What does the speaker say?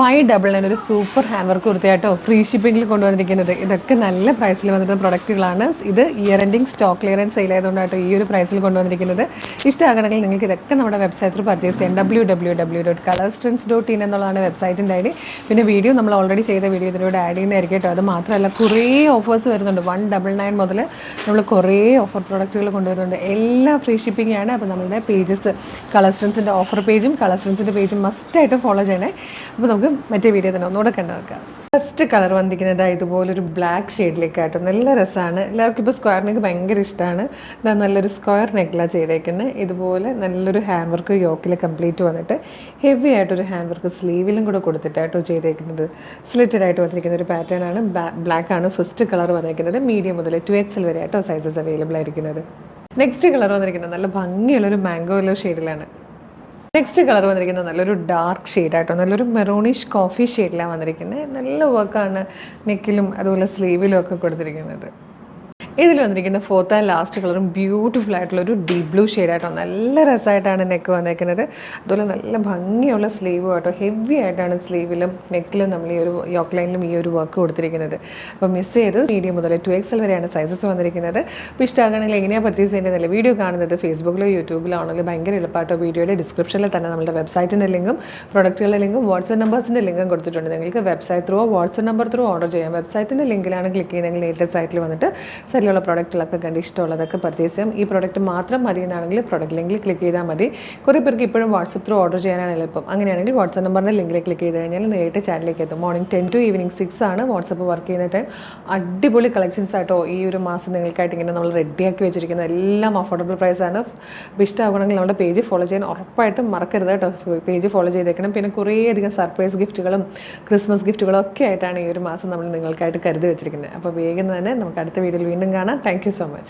599 ഒരു super hand work കുർത്തയാട്ടോ free ഷിപ്പിംഗിൽ കൊണ്ടുവന്നിരിക്കുന്നത്. ഇതൊക്കെ നല്ല പ്രൈസിൽ വന്നിട്ട് പ്രൊഡക്റ്റുകളാണ്. ഇത് year ending stock clearance sale ആയതുകൊണ്ടാട്ടോ ഈ ഒരു പ്രൈസിൽ കൊണ്ടുവന്നിരിക്കുന്നത്. ഇഷ്ടമാകണമെങ്കിൽ നിങ്ങൾക്ക് ഇതൊക്കെ നമ്മുടെ വെബ്സൈറ്റിൽ പർച്ചേസ് ചെയ്യാം. www.colorstrends.in എന്നുള്ളതാണ് വെബ്സൈറ്റിൻ്റെ ഐ ഡി. പിന്നെ വീഡിയോ നമ്മൾ ഓൾറെഡി ചെയ്ത വീഡിയോ ഇതിലൂടെ ആഡ് ചെയ്യുന്നതായിരിക്കും കേട്ടോ. അത് മാത്രമല്ല കുറേ ഓഫേഴ്സ് വരുന്നുണ്ട്. 199 മുതൽ നമ്മൾ കുറേ ഓഫർ പ്രൊഡക്റ്റുകൾ കൊണ്ടുവരുന്നുണ്ട്. എല്ലാം ഫ്രീ ഷിപ്പിംഗ് ആണ്. അപ്പോൾ നമ്മുടെ പേജസ് കളർസ്ട്രെൻസിൻ്റെ ഓഫർ പേജും കളർസ്ട്രെൻസിൻ്റെ പേജും മസ്റ്റായിട്ട് ഫോളോ ചെയ്യണേ. അപ്പോൾ നമുക്ക് മറ്റേ വീഡിയോ തന്നെ ഒന്നുകൂടെ കണ്ടു നോക്കാം. ഫസ്റ്റ് കളർ വന്നിരിക്കുന്നത് ഇതുപോലൊരു ബ്ലാക്ക് ഷെയ്ഡിലേക്കായിട്ടും നല്ല രസമാണ്. എല്ലാവർക്കും ഇപ്പോൾ സ്ക്വയർ നെക്ക് ഭയങ്കര ഇഷ്ടമാണ്. ഇതാ നല്ലൊരു സ്ക്വയർ നെക്കിലാണ് ചെയ്തേക്കുന്നത്. ഇതുപോലെ നല്ലൊരു ഹാൻഡ് വർക്ക് യോക്കിൽ കംപ്ലീറ്റ് വന്നിട്ട് ഹെവി ആയിട്ടൊരു ഹാൻഡ് വർക്ക് സ്ലീവിലും കൂടെ കൊടുത്തിട്ടായിട്ടോ ചെയ്തേക്കുന്നത്. സ്ലിറ്റഡ് ആയിട്ട് വന്നിരിക്കുന്ന ഒരു പാറ്റേൺ ആണ്. ബ്ലാക്ക് ആണ് ഫസ്റ്റ് കളർ വന്നിരിക്കുന്നത്. മീഡിയം മുതൽ 2XL വരെ ആയിട്ടോ സൈസസ് അവൈലബിൾ ആയിരിക്കുന്നത്. നെക്സ്റ്റ് കളർ വന്നിരിക്കുന്നത് നല്ല ഭംഗിയുള്ളൊരു മാംഗോ യെല്ലോ ഷെയ്ഡിലാണ്. നെക്സ്റ്റ് കളർ വന്നിരിക്കുന്നത് നല്ലൊരു ഡാർക്ക് ഷെയ്ഡായിട്ടോ നല്ലൊരു മെറൂണിഷ് കോഫി ഷെയ്ഡിലാണ് വന്നിരിക്കുന്നത്. നല്ല വർക്കാണ് നെക്കിലും അതുപോലെ സ്ലീവിലും ഒക്കെ കൊടുത്തിരിക്കുന്നത്. ഇതിൽ വന്നിരിക്കുന്ന ഫോർത്ത് ആൻഡ് ലാസ്റ്റ് കളറും ബ്യൂട്ടിഫുൾ ആയിട്ടുള്ളൊരു ഡീപ് ബ്ലൂ ഷെയ്ഡായിട്ടോ നല്ല രസമായിട്ടാണ് നെക്ക് വന്നിരിക്കുന്നത്. അതുപോലെ നല്ല ഭംഗിയുള്ള സ്ലീവും ആട്ടോ ഹെവി ആയിട്ടാണ് സ്ലീവിലും നെക്കിലും നമ്മൾ ഈ ഒരു യോക്ക് ലൈനിലും ഈ ഒരു വർക്ക് കൊടുത്തിരിക്കുന്നത്. അപ്പോൾ മിസ് ചെയ്ത് മീഡിയം മുതൽ 2XL വരെയാണ് സൈസസ് വന്നിരിക്കുന്നത്. അപ്പോൾ ഇഷ്ടമാകണമെങ്കിൽ എങ്ങനെയാണ് പർച്ചേസ് ചെയ്യേണ്ടതല്ല വീഡിയോ കാണുന്നത് ഫേസ്ബുക്കിലോ യൂട്യൂബിലോ ആണെങ്കിൽ ഭയങ്കര എളുപ്പമായിട്ടോ. വീഡിയോയുടെ ഡിസ്ക്രിപ്ഷനിൽ തന്നെ നമ്മുടെ വെബ്സൈറ്റിൻ്റെ ലിങ്കും പ്രൊഡക്റ്റുകളുടെ ലിങ്കും വാട്സ്ആപ്പ് നമ്പേഴ്സിൻ്റെ ലിങ്കും കൊടുത്തിട്ടുണ്ട്. നിങ്ങൾക്ക് website through WhatsApp number through order ചെയ്യാം. വെബ്സൈറ്റിൻ്റെ ലിങ്കിലാണ് ക്ലിക്ക് ചെയ്യുന്നതെങ്കിൽ നേരിട്ട് സൈറ്റിൽ വന്നിട്ട് സൈറ്റിലുള്ള പ്രോഡക്റ്റുകളൊക്കെ കണ്ട് ഇഷ്ടമുള്ളതൊക്കെ പർച്ചേസ് ചെയ്യാം. ഈ പ്രോഡക്റ്റ് മാത്രം മതി എന്നാണെങ്കിൽ പ്രോഡക്റ്റ് ലിങ്കിൽ ക്ലിക്ക് ചെയ്താൽ മതി. കുറേ പേർക്ക് ഇപ്പോഴും വാട്സപ്പ് ത്രൂ ഓർഡർ ചെയ്യാനാണ് എളുപ്പം. അങ്ങനെയാണെങ്കിൽ വാട്സ്ആപ്പ് നമ്പറിൻ്റെ ലിങ്കിൽ ക്ലിക്ക് ചെയ്ത് കഴിഞ്ഞാൽ നേരിട്ട് ചാനലിലേക്ക് എത്തും. മോർണിംഗ് 10 to ഈവനിങ് 6 ആണ് വാട്സപ്പ് വർക്ക് ചെയ്യുന്ന ടൈം. അടിപൊളി കളക്ഷൻസ് ആയിട്ടോ ഈ ഒരു മാസം നിങ്ങൾക്കായിട്ട് ഇങ്ങനെ നമ്മൾ റെഡിയാക്കി വെച്ചിരിക്കുന്നത്. എല്ലാം അഫോർഡബിൾ പ്രൈസാണ്. അപ്പോൾ ഇഷ്ടമാകണമെങ്കിൽ നമ്മുടെ പേജ് ഫോളോ ചെയ്യാൻ ഉറപ്പായിട്ടും മറക്കരുത് കേട്ടോ. പേജ് ഫോളോ ചെയ്തേക്കണം. പിന്നെ കുറേയധികം സർപ്രൈസ് ഗിഫ്റ്റുകളും ക്രിസ്മസ് ഗിഫ്റ്റുകളും ഒക്കെ ആയിട്ടാണ് ഈ ഒരു മാസം നമ്മൾ നിങ്ങൾക്കായിട്ട് കരുതി വെച്ചിരിക്കുന്നത്. അപ്പോൾ വേഗം തന്നെ നമുക്ക് അടുത്ത വീഡിയോയിൽ വീണ്ടും കാണാം. Thank you so much.